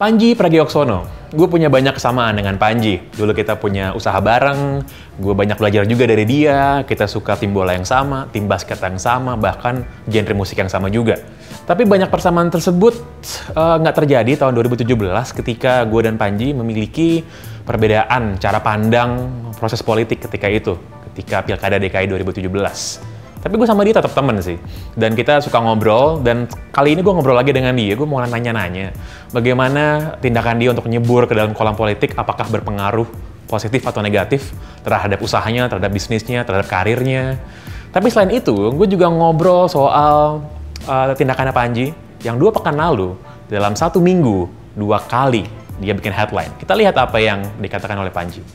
Panji Pragiwaksono. Gue punya banyak kesamaan dengan Panji. Dulu kita punya usaha bareng, gue banyak belajar juga dari dia, kita suka tim bola yang sama, tim basket yang sama, bahkan genre musik yang sama juga. Tapi banyak persamaan tersebut nggak terjadi tahun 2017 ketika gue dan Panji memiliki perbedaan cara pandang proses politik ketika itu, ketika Pilkada DKI 2017. Tapi gue sama dia tetap temen sih. Dan kita suka ngobrol, dan kali ini gue ngobrol lagi dengan dia. Gue mau nanya-nanya bagaimana tindakan dia untuk nyebur ke dalam kolam politik, apakah berpengaruh positif atau negatif terhadap usahanya, terhadap bisnisnya, terhadap karirnya. Tapi selain itu, gue juga ngobrol soal tindakannya Panji yang 2 pekan lalu, dalam 1 minggu, 2 kali dia bikin headline. Kita lihat apa yang dikatakan oleh Panji.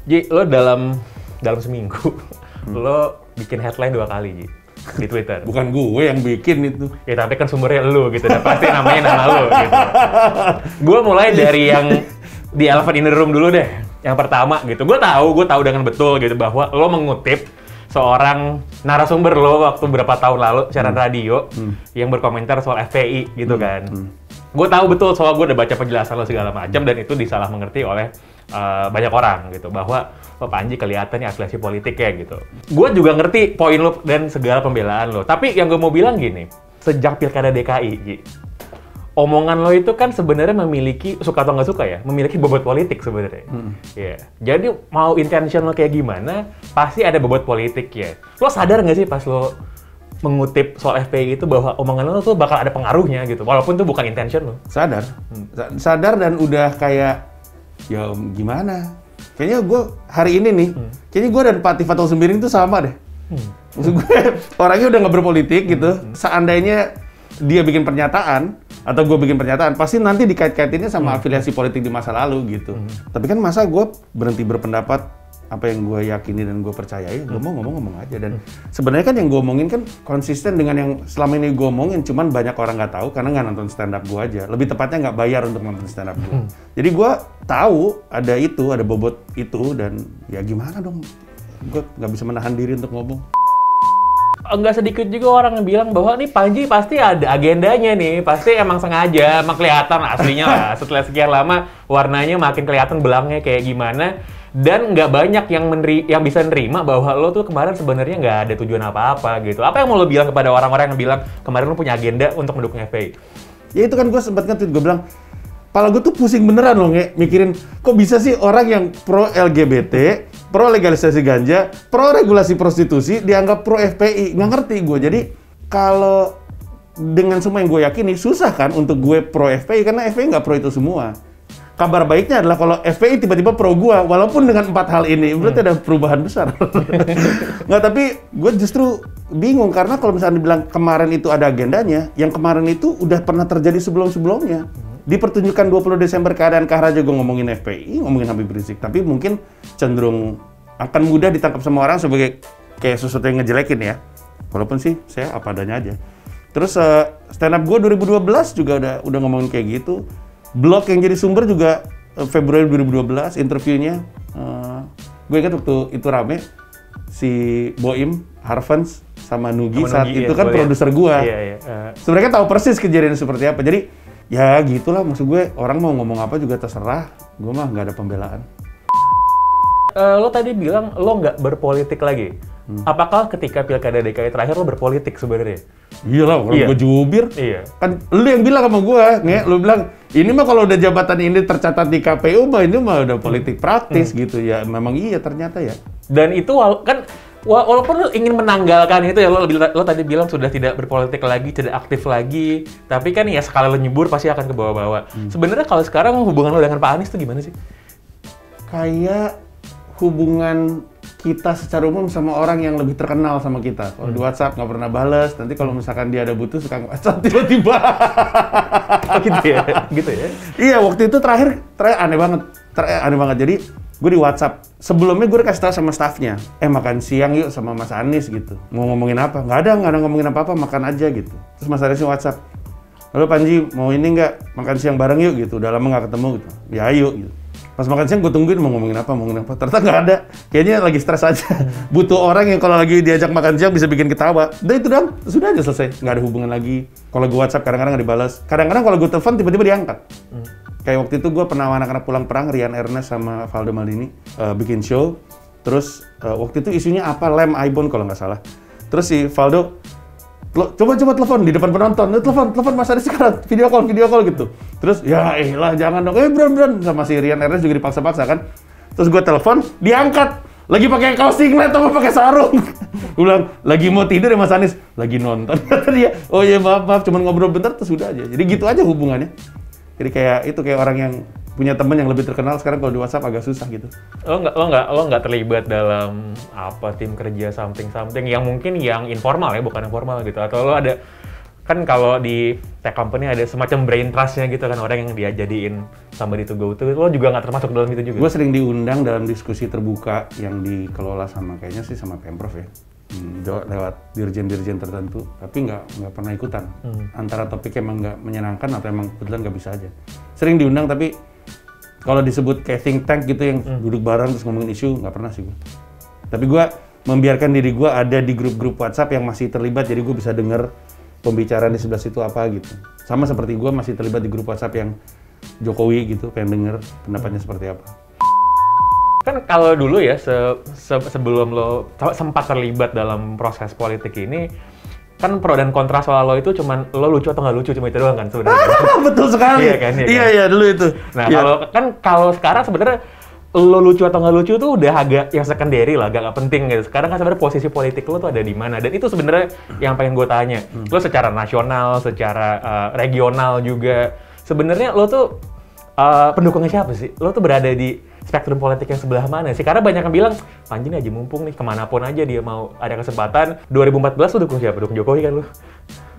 Ji, lo dalam seminggu, lo bikin headline 2 kali, Ji, di Twitter. Bukan gue yang bikin itu. Ya, tapi kan sumbernya lo gitu, dan pasti namanya nama lo gitu. Gue mulai dari yang di Elephant in the Room dulu deh. Yang pertama gitu, gue tahu dengan betul gitu bahwa lo mengutip seorang narasumber lo waktu berapa tahun lalu siaran radio yang berkomentar soal FPI gitu kan. Gue tahu betul soal gue udah baca penjelasan lo segala macam, dan itu disalah mengerti oleh banyak orang gitu, bahwa Panji kelihatan afiliasi politik ya gitu. Gue juga ngerti poin lo dan segala pembelaan lo. Tapi yang gue mau bilang gini, sejak Pilkada DKI, Ji, omongan lo itu kan sebenarnya memiliki, suka atau nggak suka ya, memiliki bobot politik sebenarnya. Yeah. Jadi mau intention lo kayak gimana, pasti ada bobot politik ya. Lo sadar nggak sih pas lo mengutip soal FPI itu bahwa omongan lo tuh bakal ada pengaruhnya gitu, walaupun itu bukan intention lo? Sadar. Sadar, dan udah kayak, ya gimana? Kayaknya gue hari ini nih, kayaknya gue dan Pak Tifatul Sembiring itu sama deh. Maksud gue, orangnya udah nggak berpolitik gitu. Seandainya dia bikin pernyataan, atau gue bikin pernyataan, pasti nanti dikait-kaitinnya sama afiliasi politik di masa lalu gitu. Tapi kan masa gue berhenti berpendapat apa yang gue yakini dan gue percayai, gue mau ngomong aja. Dan sebenarnya kan yang gue omongin kan konsisten dengan yang selama ini gue omongin, cuman banyak orang nggak tahu karena nggak nonton stand up gue aja. Lebih tepatnya nggak bayar untuk nonton stand up gue. Jadi gue tahu ada itu, ada bobot itu, dan ya gimana dong, gue nggak bisa menahan diri untuk ngomong. Nggak sedikit juga orang yang bilang bahwa nih Panji pasti ada agendanya nih, pasti emang sengaja, emang kelihatan aslinya lah. Setelah sekian lama warnanya makin kelihatan belangnya kayak gimana, dan nggak banyak yang bisa nerima bahwa lo tuh kemarin sebenarnya nggak ada tujuan apa-apa gitu. Apa yang mau lo bilang kepada orang-orang yang bilang kemarin lo punya agenda untuk mendukung FPI? Ya itu kan gue sempat nge-tweet, gue bilang, kepala gue tuh pusing beneran loh, mikirin kok bisa sih orang yang pro LGBT, pro legalisasi ganja, pro regulasi prostitusi, dianggap pro FPI. Nggak ngerti gue. Jadi kalau dengan semua yang gue yakini, susah kan untuk gue pro FPI, karena FPI nggak pro itu semua. Kabar baiknya adalah kalau FPI tiba-tiba pro gue, walaupun dengan 4 hal ini, berarti ada perubahan besar. Nggak, tapi gue justru bingung, karena kalau misalnya dibilang kemarin itu ada agendanya, yang kemarin itu udah pernah terjadi sebelum-sebelumnya. Di pertunjukan 20 Desember keadaan Kahraja gue ngomongin FPI, ngomongin Habib Rizik, tapi mungkin cenderung akan mudah ditangkap sama orang sebagai kayak sesuatu yang ngejelekin ya. Walaupun sih saya apa adanya aja. Terus stand up gue 2012 juga udah ngomongin kayak gitu. Blog yang jadi sumber juga Februari 2012 interviewnya. Gue ingat waktu itu rame si Boim, Harvans sama Nugi saat itu kan produser gue. Sebenarnya tahu persis kejadian seperti apa. Jadi ya gitulah, maksud gue orang mau ngomong apa juga terserah. Gue mah nggak ada pembelaan. Lo tadi bilang lo nggak berpolitik lagi. Apakah ketika Pilkada DKI terakhir lo berpolitik sebenarnya? Iyalah, kalau gue jubir. Iya. Kan lu yang bilang sama gue, lu bilang, ini mah kalau udah jabatan ini tercatat di KPU mah ini mah udah politik praktis gitu ya. Memang iya ternyata ya. Dan itu walaupun lo ingin menanggalkan itu ya, lo tadi bilang sudah tidak berpolitik lagi, tidak aktif lagi, tapi kan ya sekali lo nyebur pasti akan ke bawah-bawah. Sebenarnya kalau sekarang hubungan lo dengan Pak Anies tuh gimana sih? Kayak hubungan kita secara umum sama orang yang lebih terkenal sama kita. Kalau di WhatsApp nggak pernah bales, nanti kalau misalkan dia ada butuh suka WhatsApp tiba-tiba. Gitu ya? Gitu ya? Iya, waktu itu terakhir aneh banget. Jadi gue di WhatsApp, sebelumnya gue kasih tahu sama staffnya, makan siang yuk sama Mas Anies gitu. Mau ngomongin apa? Nggak ada ngomongin apa-apa, makan aja gitu. Terus Mas Anies WhatsApp, lalu Panji mau ini nggak makan siang bareng yuk gitu, udah lama nggak ketemu gitu. Ya ayo gitu. Pas makan siang gue tungguin mau ngomongin apa, ternyata nggak ada. Kayaknya lagi stres aja. Butuh orang yang kalau lagi diajak makan siang bisa bikin ketawa. Udah itu dong, sudah aja selesai. Nggak ada hubungan lagi. Kalau gue WhatsApp kadang-kadang nggak dibalas. Kadang-kadang kalau gue telepon tiba-tiba diangkat. Kayak waktu itu gue pernah anak-anak pulang perang, Rian Ernest sama Valdo Maldini bikin show. Terus waktu itu isunya apa, lem Ibon kalau nggak salah. Terus si Valdo, coba telepon di depan penonton, telepon Mas Adi sekarang, video call gitu. Terus ya lah jangan dong, Bron sama si Rian Ernest juga dipaksa-paksa kan. Terus gue telepon, diangkat, lagi pakai kaos singlet atau pakai sarung. Gue bilang lagi mau tidur ya Mas Anies, lagi nonton. Kata dia, oh iya maaf, cuma ngobrol bentar terus udah aja. Jadi gitu aja hubungannya. Jadi kayak orang yang punya temen yang lebih terkenal sekarang kalau di WhatsApp agak susah gitu. Lo nggak terlibat dalam apa tim kerja something yang mungkin yang informal ya, bukan yang formal gitu. Atau lo ada kan kalau di tech company ada semacam brain trust-nya gitu kan, orang yang dia jadiin somebody to go to. Lo juga nggak termasuk dalam itu juga? Gue sering diundang dalam diskusi terbuka yang dikelola sama kayaknya sih sama Pemprov ya. Lewat dirjen-dirjen tertentu, tapi nggak pernah ikutan. Antara topiknya emang nggak menyenangkan atau emang kebetulan nggak bisa aja. Sering diundang tapi kalau disebut kayak think tank gitu yang duduk bareng terus ngomongin isu, nggak pernah sih gue. Tapi gue membiarkan diri gue ada di grup-grup WhatsApp yang masih terlibat, jadi gue bisa denger pembicaraan di sebelah situ apa gitu. Sama seperti gue masih terlibat di grup WhatsApp yang Jokowi gitu, pengen denger pendapatnya seperti apa. Kan kalau dulu ya, sebelum lo sempat terlibat dalam proses politik ini, kan pro dan kontra soal lo itu cuman lo lucu atau nggak lucu, cuma itu doang kan sebenarnya. Betul sekali. Iya kan? Iya dulu itu. Nah kalau sekarang sebenarnya lo lucu atau nggak lucu tuh udah agak yang secondary lah, agak nggak penting gitu. Sekarang kan sebenarnya posisi politik lo tuh ada di mana, dan itu sebenarnya yang pengen gue tanya. Lo secara nasional, secara regional juga, sebenarnya lo tuh pendukungnya siapa sih? Lo tuh berada di spektrum politik yang sebelah mana sih? Karena banyak yang bilang, Panji nih aja mumpung nih, kemanapun aja dia mau ada kesempatan. 2014 lo dukung siapa? Dukung Jokowi kan lo?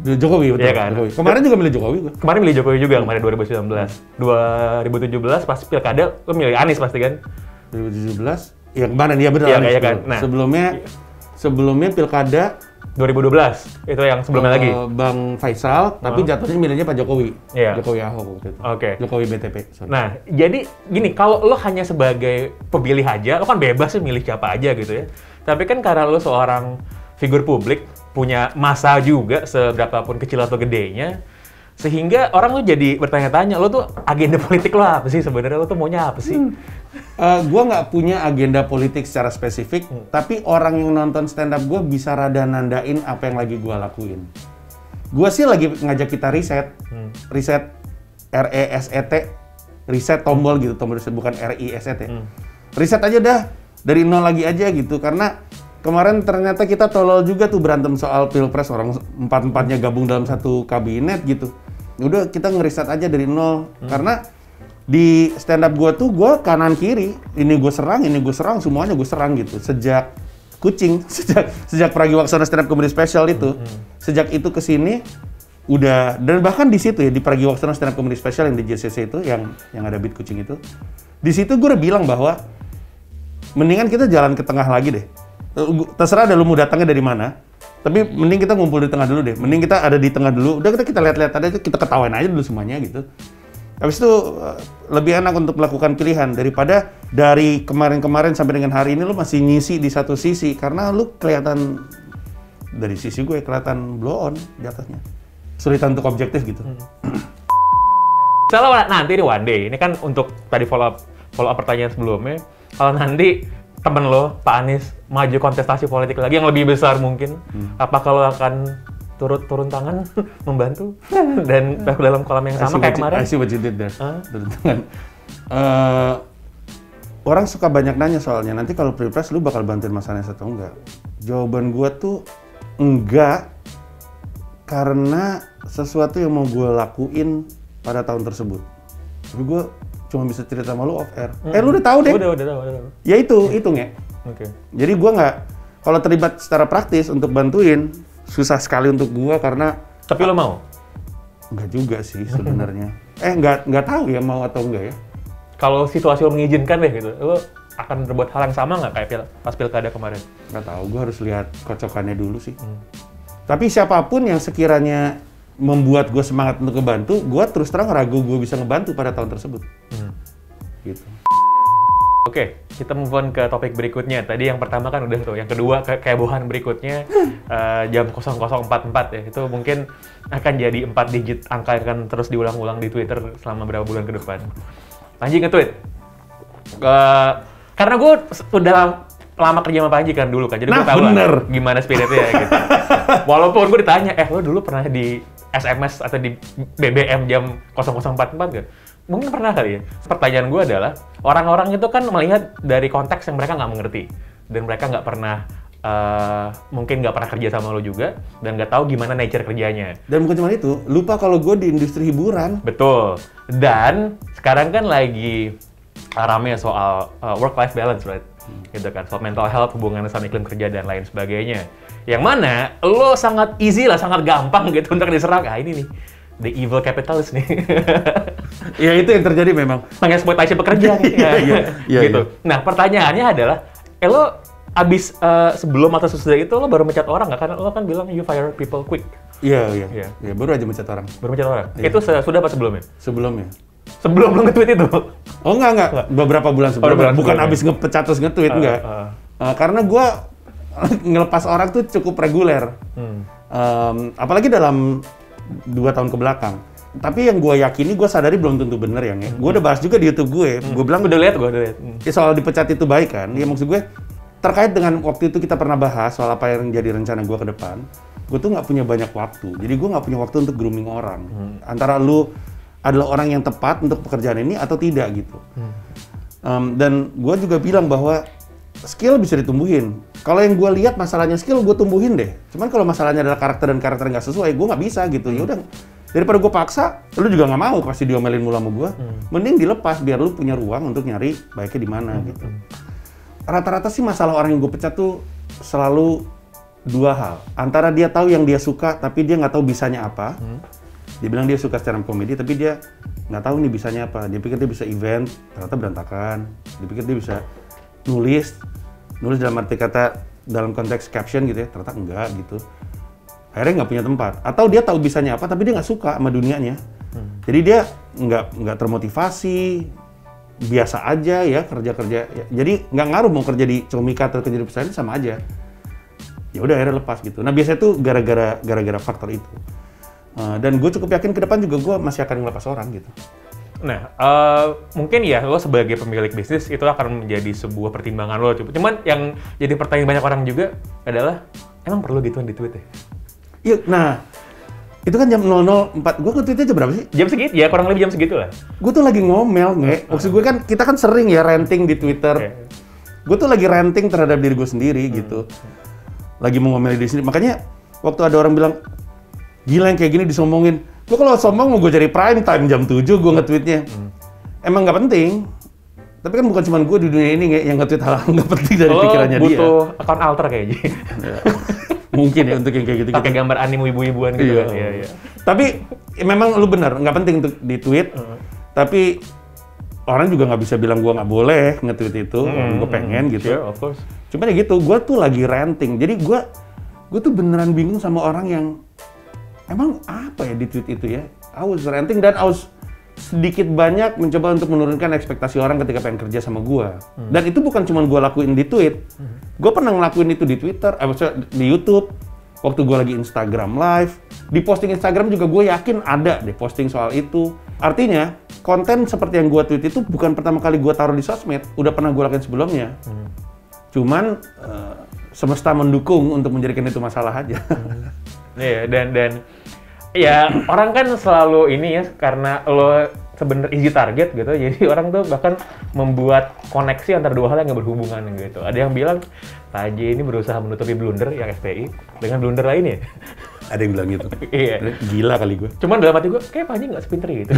Jokowi, betul. Iya kan? Jokowi. Kemarin juga milih Jokowi gue. Kemarin milih Jokowi juga, kemarin 2019. 2017 pas pilkada, lo milih Anies pasti kan? 2017? Ya kemarin, iya benar. Iya kan? Nah, sebelumnya pilkada 2012, itu yang sebelumnya lagi. Bang Faisal, tapi jatuhnya milihnya Pak Jokowi. Iya. Jokowi Ahok waktu itu. Oke. Jokowi BTP. Sorry. Nah, jadi gini, kalau lo hanya sebagai pemilih aja, lo kan bebas sih milih siapa aja gitu ya. Tapi kan karena lo seorang figur publik, punya massa juga, seberapapun kecil atau gedenya, sehingga orang lo jadi bertanya-tanya, lo tuh agenda politik lo apa sih sebenarnya? Lo tuh maunya apa sih? Gue nggak punya agenda politik secara spesifik, tapi orang yang nonton stand up gue bisa rada nandain apa yang lagi gue lakuin. Gue sih lagi ngajak kita riset RESET, riset tombol gitu, tombol riset bukan RISET. Riset aja dah, dari nol lagi aja gitu, karena kemarin ternyata kita tolol juga tuh berantem soal pilpres, orang empat-empatnya gabung dalam satu kabinet gitu. Udah kita ngeriset aja dari nol, karena di stand up gue tuh gue kanan kiri, ini gue serang, semuanya gue serang gitu. Sejak Kucing, sejak Pragiwaksono stand up comedy special itu, sejak itu ke sini udah, dan bahkan di situ ya di Pragiwaksono stand up comedy special yang di JCC itu yang ada beat Kucing itu, di situ gue udah bilang bahwa mendingan kita jalan ke tengah lagi deh. Terserah ada lu mau datangnya dari mana, tapi mending kita ngumpul di tengah dulu deh. Mending kita ada di tengah dulu, udah kita lihat-lihat aja, kita ketawain aja dulu semuanya gitu. Habis itu lebih enak untuk melakukan pilihan daripada dari kemarin-kemarin sampai dengan hari ini lu masih nyisi di satu sisi, karena lu kelihatan dari sisi gue kelihatan blow on di atasnya. Sulitan untuk objektif gitu. Misalnya nanti nih one day, ini kan untuk tadi follow up pertanyaan sebelumnya, kalau nanti temen lo, Pak Anies, maju kontestasi politik lagi yang lebih besar mungkin, apakah lo akan turun tangan membantu dan dalam kolam yang sama kayak kemarin? I see what you did there. Turun tangan. Orang suka banyak nanya soalnya, nanti kalau pilpres lu bakal bantuin Mas Anies atau enggak? Jawaban gua tuh enggak, karena sesuatu yang mau gue lakuin pada tahun tersebut. Tapi gue cuma bisa cerita sama lu off air. Lu udah tahu deh. Udah tahu. Ya itu nge. Oke. Jadi gue nggak, kalau terlibat secara praktis untuk bantuin, susah sekali untuk gue karena. Tapi lo mau? Enggak juga sih sebenarnya. Nggak tahu ya mau atau enggak ya. Kalau situasi lo mengizinkan deh gitu, lo akan berbuat hal yang sama nggak kayak pas pilkada kemarin? Nggak tahu, gue harus lihat kocokannya dulu sih. Tapi siapapun yang sekiranya membuat gue semangat untuk ngebantu, gue terus terang ragu gue bisa ngebantu pada tahun tersebut. Gitu. Oke, kita move on ke topik berikutnya. Tadi yang pertama kan udah tuh, yang kedua kehebohan berikutnya jam 00.44 ya. Itu mungkin akan jadi 4 digit angka yang akan terus diulang-ulang di Twitter selama berapa bulan ke depan. Panji nge-tweet. Karena gue udah lama kerja sama Panji kan dulu kan, jadi gue tahu lah gimana spiritnya gitu. Walaupun gue ditanya, lo dulu pernah di SMS atau di BBM jam 00.44 gak? Mungkin pernah kali ya. Pertanyaan gue adalah, orang-orang itu kan melihat dari konteks yang mereka nggak mengerti. Dan mereka nggak pernah, mungkin nggak pernah kerja sama lo juga, dan nggak tahu gimana nature kerjanya. Dan bukan cuma itu, lupa kalau gue di industri hiburan. Betul. Dan sekarang kan lagi rame soal work-life balance, right? Gitu kan, soal mental health, hubungannya sama iklim kerja, dan lain sebagainya. Yang mana, lo sangat easy lah, sangat gampang gitu untuk diserang. Ah, ini nih. The evil capitalist nih. Ya itu yang terjadi memang. Mengeksploitasi pekerja nih. Gitu. Nah, pertanyaannya adalah, lo abis sebelum atau sesudah itu lo baru mencat orang nggak? Karena lo kan bilang you fire people quick. Iya. Baru aja mencat orang. Baru mencat orang? Iya. Itu sudah apa sebelumnya? Sebelumnya. Sebelum lo nge-tweet itu? Oh enggak. Beberapa bulan sebelumnya. Bukan abis ngepecat terus nge-tweet, enggak. Karena gue ngelepas orang tuh cukup reguler. Apalagi dalam 2 tahun ke belakang. Tapi yang gue yakini, gue sadari belum tentu bener ya. Gue udah bahas juga di YouTube gue. Gue bilang, udah lihat. Ya soal dipecat itu baik kan. Ya maksud gue, terkait dengan waktu itu kita pernah bahas soal apa yang jadi rencana gue ke depan. Gue tuh nggak punya banyak waktu. Jadi gue nggak punya waktu untuk grooming orang. Antara lu adalah orang yang tepat untuk pekerjaan ini atau tidak gitu. Dan gue juga bilang bahwa skill bisa ditumbuhin. Kalau yang gue lihat masalahnya skill, gue tumbuhin deh. Cuman kalau masalahnya adalah karakter dan karakter nggak sesuai, gue nggak bisa gitu. Ya udah, daripada gue paksa, lu juga nggak mau pasti diomelin mulu sama gue. Mending dilepas biar lu punya ruang untuk nyari baiknya di mana gitu. Rata-rata sih masalah orang yang gue pecat tuh selalu 2 hal. Antara dia tahu yang dia suka, tapi dia nggak tahu bisanya apa. Dia bilang dia suka stand up comedy, tapi dia nggak tahu nih bisanya apa. Dia pikir dia bisa event, ternyata berantakan. Dia pikir dia bisa nulis dalam arti kata dalam konteks caption gitu ya, ternyata enggak gitu. Akhirnya nggak punya tempat. Atau dia tahu bisanya apa, tapi dia nggak suka sama dunianya. Jadi dia nggak termotivasi, biasa aja ya kerja-kerja. Ya. Jadi nggak ngaruh mau kerja di Comika atau kerja di perusahaan sama aja. Ya udah akhirnya lepas gitu. Nah biasanya tuh gara-gara faktor itu. Dan gue cukup yakin ke depan juga gue masih akan ngelepas orang gitu. Nah, mungkin ya lo sebagai pemilik bisnis itu akan menjadi sebuah pertimbangan lo. Cuman yang jadi pertanyaan banyak orang juga adalah, emang perlu gituan di tweet ya? Iya, nah itu kan jam 00.04, gue nge-tweetnya jam berapa sih? Jam segitu, ya kurang lebih jam segitu lah. Gue tuh lagi ngomel, maksud gue kan, kita kan sering ya ranting di Twitter. Gue tuh lagi ranting terhadap diri gue sendiri gitu. Lagi mau ngomel di sini, makanya waktu ada orang bilang, gila yang kayak gini disombongin. Gue kalau sombong mau gue cari prime time jam 7 gue nge-tweetnya. Emang nggak penting. Tapi kan bukan cuma gue di dunia ini yang nge-tweet hal-hal nggak penting dari pikirannya dia. Butuh account alter kayaknya. Mungkin ya untuk yang kayak gitu-gitu. Pakai gambar anime ibu-ibuan gitu. Iya. Tapi memang lu benar, nggak penting untuk di-tweet. Tapi orang juga nggak bisa bilang gue nggak boleh nge-tweet itu. Gue pengen gitu. Yeah, of course. Cuman ya gitu, gue tuh lagi ranting. Jadi gue tuh beneran bingung sama orang yang emang apa ya di tweet itu ya? I was ranting dan I was sedikit banyak mencoba untuk menurunkan ekspektasi orang ketika pengen kerja sama gue. Dan itu bukan cuma gue lakuin di tweet. Gue pernah ngelakuin itu di Twitter, di YouTube. Waktu gue lagi Instagram live. Di posting Instagram juga gue yakin ada deh posting soal itu. Artinya, konten seperti yang gue tweet itu bukan pertama kali gue taruh di sosmed. Udah pernah gue lakuin sebelumnya. Cuman, semesta mendukung untuk menjadikan itu masalah aja. Iya, dan ya orang kan selalu ini ya, karena lo sebenarnya easy target gitu, jadi orang tuh bahkan membuat koneksi antara 2 hal yang nggak berhubungan gitu. Ada yang bilang, Pak Haji ini berusaha menutupi blunder yang FPI dengan blunder lainnya. Ada yang bilang gitu. Iya. Gila kali gue. Cuman dalam hati gue, kayak Pak Haji nggak sepinter gitu.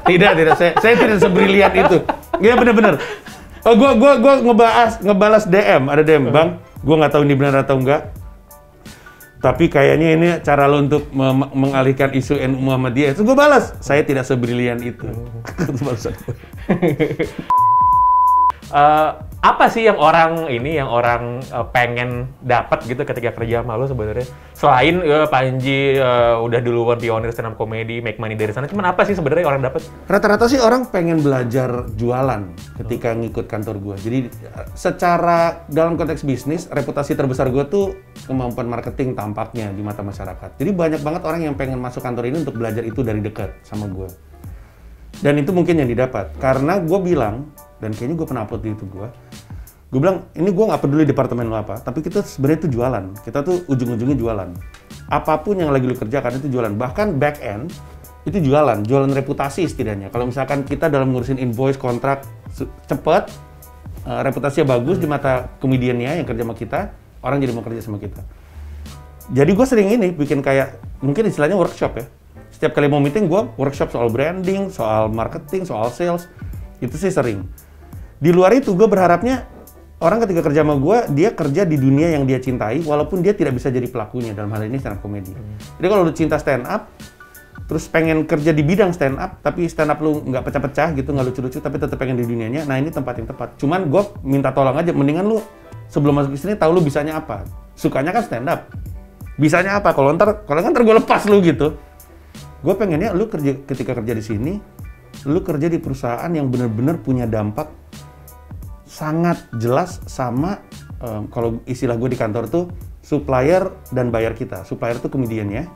Tidak. Saya tidak sebrilian itu. Iya benar-benar. Oh, gue ngebalas DM, ada DM, Bang. Gue nggak tahu ini benar atau enggak. Tapi kayaknya ini cara lo untuk mengalihkan isu NU Muhammadiyah. Itu gue balas. Saya tidak sebrilian itu. Apa sih yang orang pengen dapat gitu ketika kerja sama lu sebenarnya? Selain Panji udah duluan pionir stand up comedy, make money dari sana, cuman apa sih sebenarnya orang dapat? Rata-rata sih orang pengen belajar jualan ketika ngikut kantor gue. Jadi secara dalam konteks bisnis, reputasi terbesar gue tuh kemampuan marketing tampaknya di mata masyarakat. Jadi banyak banget orang yang pengen masuk kantor ini untuk belajar itu dari dekat sama gue. Dan itu mungkin yang didapat. Karena gue bilang, dan kayaknya gue pernah upload di YouTube gue bilang, ini gue nggak peduli departemen lo apa, tapi kita sebenarnya itu jualan. Kita tuh ujung-ujungnya jualan. Apapun yang lagi lo kerjakan itu jualan. Bahkan back end, itu jualan reputasi setidaknya. Kalau misalkan kita dalam ngurusin invoice, kontrak, cepet, reputasinya bagus di mata komediannya yang kerja sama kita, orang jadi mau kerja sama kita. Jadi gue sering ini, bikin kayak, mungkin istilahnya workshop ya. Setiap kali mau meeting, gue workshop soal branding, soal marketing, soal sales, itu sih sering. Di luar itu, gue berharapnya orang ketika kerja sama gue, dia kerja di dunia yang dia cintai, walaupun dia tidak bisa jadi pelakunya, dalam hal ini stand up comedy. Jadi kalau lu cinta stand up, terus pengen kerja di bidang stand up, tapi stand up lu nggak pecah-pecah gitu, nggak lucu-lucu, tapi tetap pengen di dunianya, nah ini tempat yang tepat. Cuman gue minta tolong aja, mendingan lu sebelum masuk ke sini tahu lu bisanya apa. Sukanya kan stand up. Bisanya apa? Kalau ntar gue lepas lu gitu. Gue pengennya lu ketika kerja di sini, lu kerja di perusahaan yang benar-benar punya dampak sangat jelas sama kalau istilah gue di kantor tuh supplier dan bayar kita. Supplier tuh komedian ya,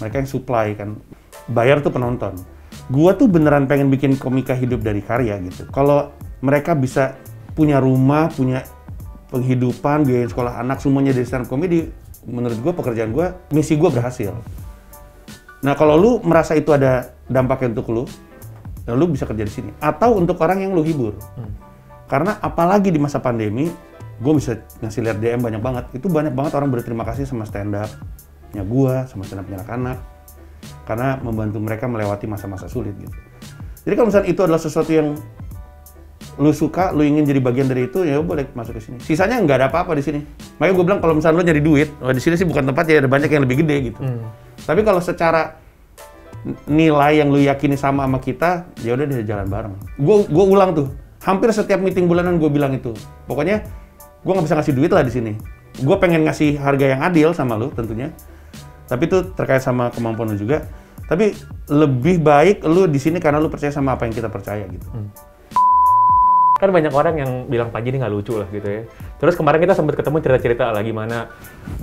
mereka yang supply kan. Bayar tuh penonton. Gue tuh beneran pengen bikin komika hidup dari karya gitu. Kalau mereka bisa punya rumah, punya penghidupan, biaya sekolah anak, semuanya dari stand up comedy, menurut gue pekerjaan gue, misi gue berhasil. Nah kalau lu merasa itu ada dampaknya untuk lu, dan lu bisa kerja di sini. Atau untuk orang yang lu hibur. Karena apalagi di masa pandemi, gue bisa ngasih lihat DM banyak banget. Itu banyak banget orang berterima kasih sama stand up-nya gue, sama stand up-nya anak-anak. Karena membantu mereka melewati masa-masa sulit gitu. Jadi kalau misalnya itu adalah sesuatu yang lu suka, lu ingin jadi bagian dari itu, ya boleh masuk ke sini. Sisanya nggak ada apa-apa di sini. Makanya gue bilang kalau misalnya lu nyari duit, di sini sih bukan tempat ya, ada banyak yang lebih gede gitu. Tapi kalau secara nilai yang lu yakini sama kita, ya udah deh jalan bareng. Gue ulang tuh, hampir setiap meeting bulanan gue bilang itu. Pokoknya gue nggak bisa ngasih duit lah di sini. Gue pengen ngasih harga yang adil sama lu tentunya. Tapi itu terkait sama kemampuan lu juga. Tapi lebih baik lu di sini karena lu percaya sama apa yang kita percaya gitu. Kan banyak orang yang bilang Panji ini nggak lucu lah gitu ya. Terus kemarin kita sempat ketemu cerita-cerita lah gimana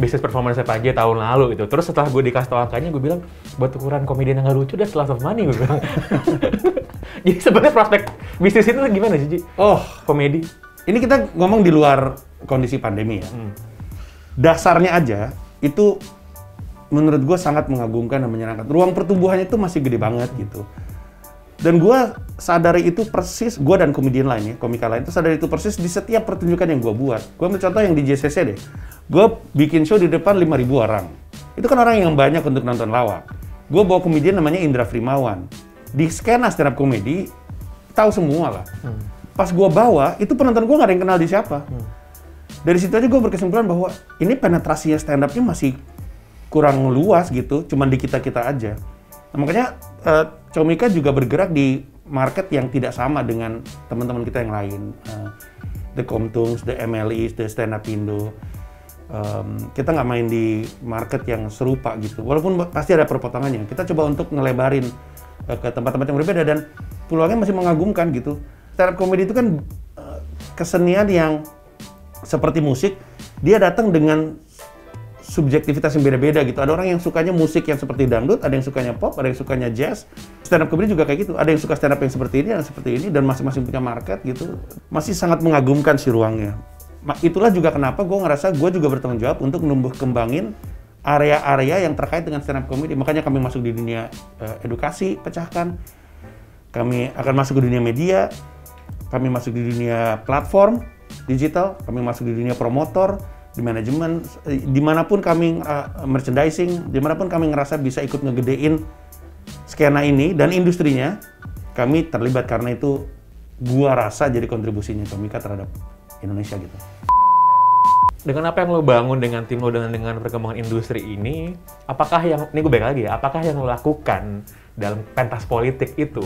bisnis performance Panji tahun lalu gitu. Terus setelah gue dikasih tau angkanya, gue bilang buat ukuran komedian yang nggak lucu, that's a lot of money gue bilang. Jadi sebenarnya prospek bisnis itu gimana sih, Ji? Oh, komedi. Ini kita ngomong di luar kondisi pandemi ya. Dasarnya aja itu menurut gue sangat mengagumkan dan menyenangkan. Ruang pertumbuhannya itu masih gede banget gitu. Dan gue sadari itu persis, gue dan komedian lain ya, komika lain itu sadari itu persis di setiap pertunjukan yang gue buat. Gue ambil contoh yang di JCC deh. Gue bikin show di depan 5.000 orang. Itu kan orang yang banyak untuk nonton lawak. Gue bawa komedian namanya Indra Frimawan. Di skena stand up comedy, tahu semua lah. Pas gue bawa, itu penonton gue nggak ada yang kenal di siapa. Dari situ aja gue berkesimpulan bahwa ini penetrasinya stand up-nya masih kurang luas gitu, cuman di kita-kita aja. Nah, makanya Comika juga bergerak di market yang tidak sama dengan teman-teman kita yang lain. The Comtungs, The MLIs, The Stand Up Indo. Kita nggak main di market yang serupa gitu. Walaupun pasti ada perpotongannya. Kita coba untuk ngelebarin ke tempat-tempat yang berbeda dan peluangnya masih mengagumkan gitu. Stand up comedy itu kan kesenian yang seperti musik, dia datang dengan subjektivitas yang beda-beda gitu. Ada orang yang sukanya musik yang seperti dangdut, ada yang sukanya pop, ada yang sukanya jazz. Stand up comedy juga kayak gitu. Ada yang suka stand up yang seperti ini, ada yang seperti ini, dan masing-masing punya market gitu. Masih sangat mengagumkan sih ruangnya. Itulah juga kenapa gue ngerasa gue juga bertanggung jawab untuk menumbuh kembangin area-area yang terkait dengan stand up comedy. Makanya kami masuk di dunia edukasi, pecahkan. Kami akan masuk ke dunia media. Kami masuk di dunia platform digital. Kami masuk di dunia promotor, di manajemen, dimanapun kami merchandising, dimanapun kami ngerasa bisa ikut ngegedein skena ini dan industrinya, kami terlibat karena itu gua rasa jadi kontribusinya Comika terhadap Indonesia gitu. dengan apa yang lo bangun dengan tim lo dengan perkembangan industri ini, apakah yang ini gue balik lagi ya, apakah yang lo lakukan dalam pentas politik itu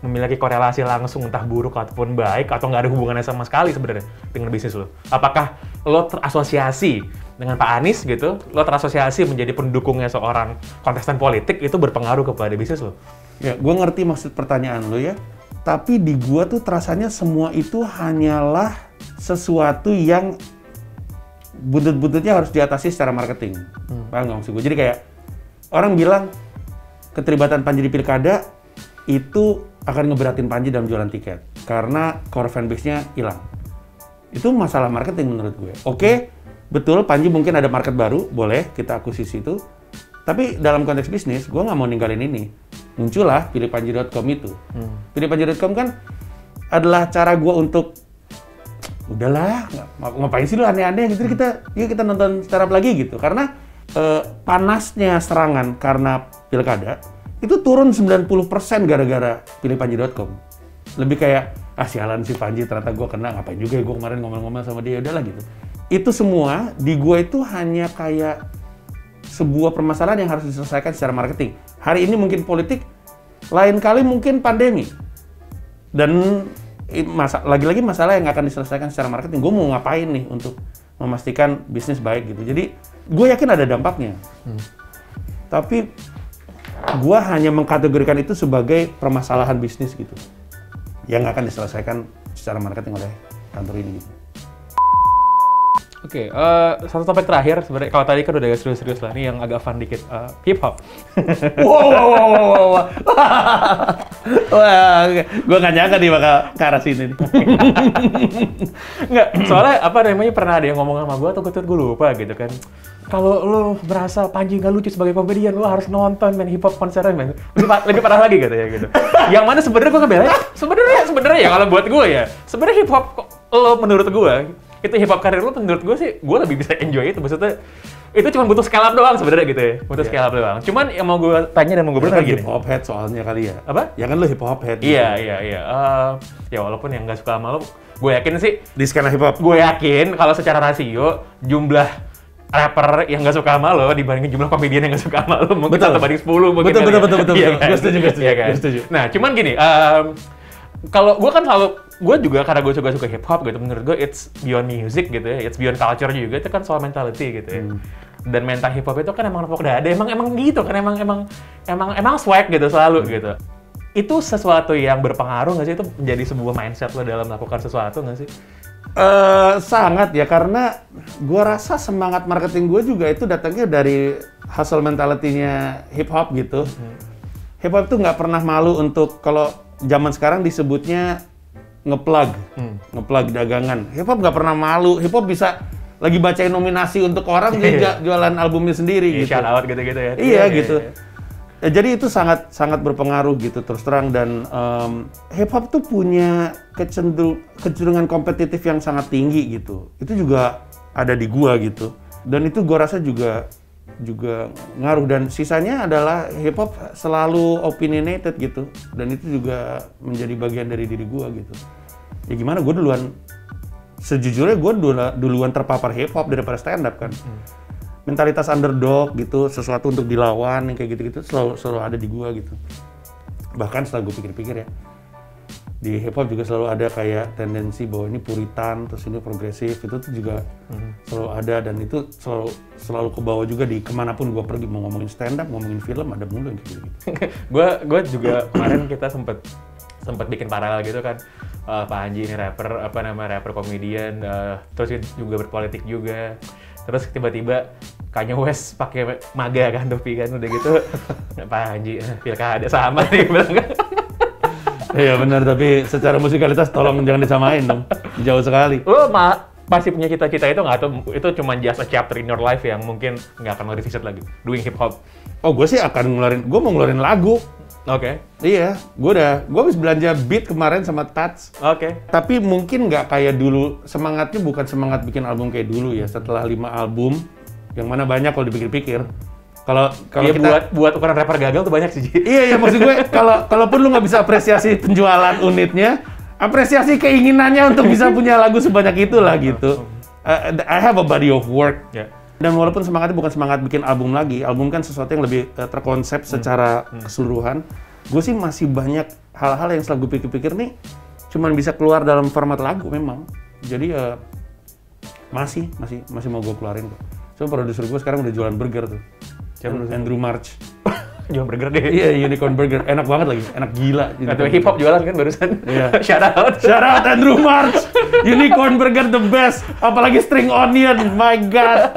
memiliki korelasi langsung entah buruk ataupun baik atau nggak ada hubungannya sama sekali sebenarnya dengan bisnis lo? Apakah lo terasosiasi dengan Pak Anies gitu, lo terasosiasi menjadi pendukungnya seorang kontestan politik itu berpengaruh kepada bisnis lo? Ya, gue ngerti maksud pertanyaan lo ya. Tapi di gua tuh terasanya semua itu hanyalah sesuatu yang buntut-buntutnya harus diatasi secara marketing. Paham nggak maksud gue? Jadi kayak orang bilang keterlibatan Panji di pilkada itu akan ngeberatin Panji dalam jualan tiket karena core fanbase-nya hilang. Itu masalah marketing menurut gue. Oke, betul Panji mungkin ada market baru, boleh kita akuisisi itu. Tapi dalam konteks bisnis, gue nggak mau ninggalin ini. Muncullah pilihpanji.com itu. Pilihpanji.com kan adalah cara gue untuk udahlah, ngapain sih lu aneh-aneh gitu, yuk kita nonton startup lagi gitu. Karena panasnya serangan karena pilkada, itu turun 90% gara-gara pilihpanji.com. Lebih kayak, sialan si Panji, ternyata gue kena, ngapain juga ya gue kemarin ngomong-ngomong sama dia, udahlah gitu. Itu semua, di gue itu hanya kayak sebuah permasalahan yang harus diselesaikan secara marketing. Hari ini mungkin politik, lain kali mungkin pandemi. Dan lagi-lagi masalah yang akan diselesaikan secara marketing. Gue mau ngapain nih untuk memastikan bisnis baik gitu. Jadi gue yakin ada dampaknya. Tapi gue hanya mengkategorikan itu sebagai permasalahan bisnis gitu, yang akan diselesaikan secara marketing oleh kantor ini gitu. Oke, satu topik terakhir sebenarnya. Kalau tadi kan udah agak serius-serius lah, ini yang agak fun dikit, hip hop. Wow. Wah, gue nggak nyangka nih bakal ke arah sini nih. Nggak, soalnya apa namanya pernah ada yang ngomong sama gue atau gue lupa gitu kan. Kalau lo merasa Panji nggak lucu sebagai komedian, lo harus nonton main hip hop konsernya, men. Lebih parah lagi gitu ya gitu. Yang mana sebenarnya gue ngebelain, sebenarnya ya kalau buat gue ya, sebenarnya hip hop lo menurut gue itu hip hop karir lo menurut gue sih, gue lebih bisa enjoy itu. Maksudnya itu cuma butuh scale up doang sebenarnya gitu ya, butuh scale up doang. Cuman yang mau gue tanya dan mau gue bilang gini. Hip hop head soalnya kali ya. Apa? Ya kan lo hip hop head. Iya. Ya walaupun yang nggak suka sama lo, gue yakin sih di skena hip hop. Gue yakin kalau secara rasio jumlah rapper yang nggak suka sama lo dibandingin jumlah komedian yang nggak suka sama lo mungkin 1 banding 10 mungkin. Betul. Iya, kan? Gue setuju. Setuju. Nah, cuman gini, kalau gue kan selalu, gue juga karena gue suka hip hop gitu, menurut gue it's beyond music gitu ya, it's beyond culture juga, itu kan soal mentality gitu ya. Dan mental hip hop itu kan emang nepok dada, emang gitu kan, emang swag gitu selalu gitu. Itu sesuatu yang berpengaruh nggak sih, itu menjadi sebuah mindset lo dalam melakukan sesuatu nggak sih? Sangat ya, karena gue rasa semangat marketing gue juga itu datangnya dari hustle mentality-nya hip hop gitu. Hip hop tuh nggak pernah malu untuk, kalau zaman sekarang disebutnya ngeplug dagangan. Hip hop nggak pernah malu. Hip hop bisa lagi bacain nominasi untuk orang, dia jualan albumnya sendiri gitu. Shout out gitu-gitu ya. Iya gitu. Ya, jadi itu sangat berpengaruh gitu terus terang, dan hip hop tuh punya kecenderungan kompetitif yang sangat tinggi gitu. Itu juga ada di gua gitu. Dan itu gua rasa juga ngaruh, dan sisanya adalah hip hop selalu opinionated gitu. Dan itu juga menjadi bagian dari diri gua gitu. Ya gimana, sejujurnya gua duluan terpapar hip hop daripada stand up kan. Mentalitas underdog gitu, sesuatu untuk dilawan yang kayak gitu-gitu selalu ada di gua gitu. Bahkan setelah gue pikir-pikir ya, di hip hop juga selalu ada kayak tendensi bahwa ini puritan, terus ini progresif, itu tuh juga selalu ada, dan itu selalu ke bawah juga di kemanapun gua pergi, mau ngomongin stand up, ngomongin film, ada mulu yang kayak gitu. Gua juga kemarin kita sempet bikin paralel gitu kan. Pak Anji ini rapper komedian, terus juga berpolitik juga. Terus tiba-tiba Kanye West pakai maga kan, topi kan, udah gitu Pak Anji pilkada sama nih bilang kan. Iya benar, tapi secara musikalitas tolong jangan disamain dong, jauh sekali. Lo pasti punya cita-cita itu nggak, atau itu cuma just a chapter in your life yang mungkin nggak akan lo revisit lagi, doing hip hop? Oh, gue sih gue mau ngeluarin lagu. Oke. Iya, gue habis belanja beat kemarin sama Tats. Oke. Tapi mungkin nggak kayak dulu, semangatnya bukan semangat bikin album kayak dulu ya. Setelah 5 album, yang mana banyak kalau dipikir-pikir. Kalau ya, kita buat ukuran rapper gagal tuh banyak sih. Iya, maksud gue kalaupun lu nggak bisa apresiasi penjualan unitnya, apresiasi keinginannya untuk bisa punya lagu sebanyak itulah gitu. I have a body of work. Ya. Dan walaupun semangatnya bukan semangat bikin album lagi, album kan sesuatu yang lebih terkonsep secara keseluruhan. Gue sih masih banyak hal-hal yang setelah gue pikir-pikir nih, cuman bisa keluar dalam format lagu memang. Jadi masih mau gue keluarin kok. So produser gue sekarang udah jualan burger tuh. Andrew March. Jual burger deh. Iya, Unicorn Burger. Enak banget lagi. Enak gila. Atau hip hop jualan kan barusan. Iya. Shout out. Shout out Andrew March. Unicorn Burger the best. Apalagi string onion. My God.